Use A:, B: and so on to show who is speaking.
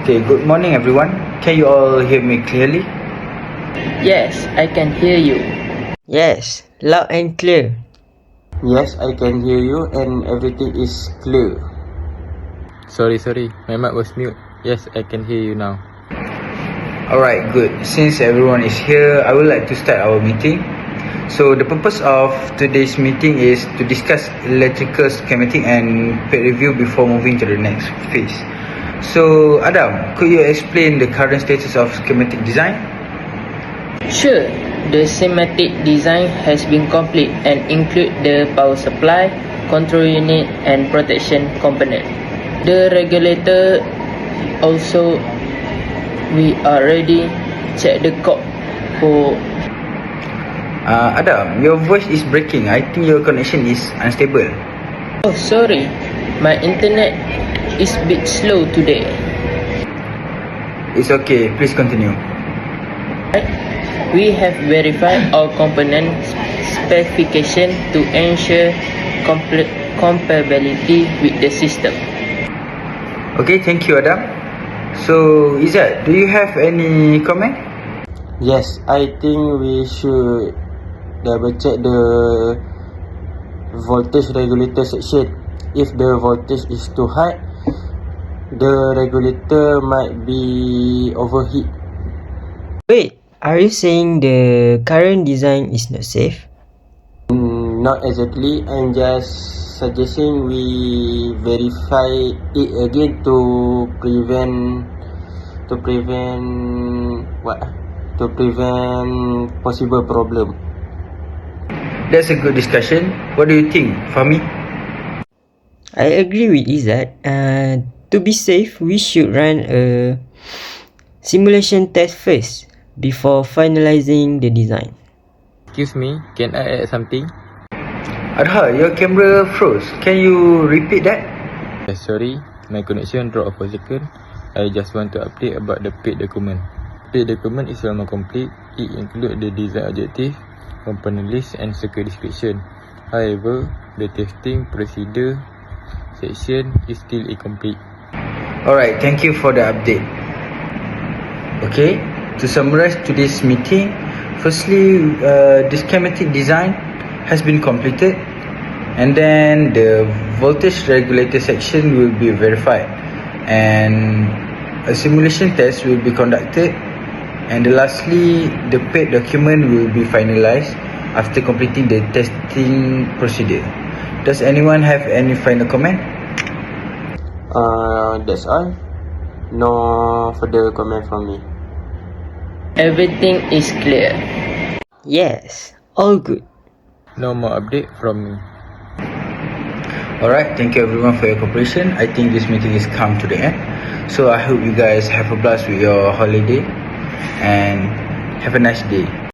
A: Okay, good morning everyone. Can you all hear me clearly?
B: Yes, I can hear you.
C: Yes, loud and clear.
D: Yes, I can hear you and everything is clear.
E: Sorry, my mic was mute. Yes, I can hear you now.
A: Alright, good. Since everyone is here, I would like to start our meeting. So the purpose of today's meeting is to discuss electrical schematic and peer review before moving to the next phase. So Adam, could you explain the current status of schematic design?
B: Sure, the schematic design has been complete and include the power supply, control unit and protection component. The regulator also we already check the code for
A: Adam, your voice is breaking. I think your connection is unstable.
B: Oh sorry, my internet is a bit slow today.
A: It's okay, please continue.
B: We have verified all component specification to ensure compatibility with the system.
A: Okay, thank you Adam. So Izzat, do you have any comment?
D: Yes, I think we should double check the voltage regulator section. If the voltage is too high, the regulator might be overheat.
C: Wait, are you saying the current design is not safe?
D: Not exactly, I'm just suggesting we verify it again to prevent possible problem.
A: That's a good discussion. What do you think, Fahmi?
C: I agree with Izzat. To be safe, we should run a simulation test first before finalizing the design.
E: Excuse me, can I add something?
A: Adha, your camera froze. Can you repeat that?
E: Yes, sorry, my connection dropped for a second. I just want to update about the paid document. Paid document is almost complete. It includes the design objective, component list and circuit description. However, the testing procedure section is still incomplete.
A: Alright, thank you for the update. Okay, to summarize today's meeting, firstly, the schematic design has been completed, and then the voltage regulator section will be verified, and a simulation test will be conducted, and lastly, the paid document will be finalized after completing the testing procedure. Does anyone have any final comment?
D: That's all. No further comment from me.
B: Everything is clear.
C: Yes, all good.
E: No more update from me.
A: Alright, thank you everyone for your cooperation. I think this meeting is come to the end. So I hope you guys have a blast with your holiday and have a nice day.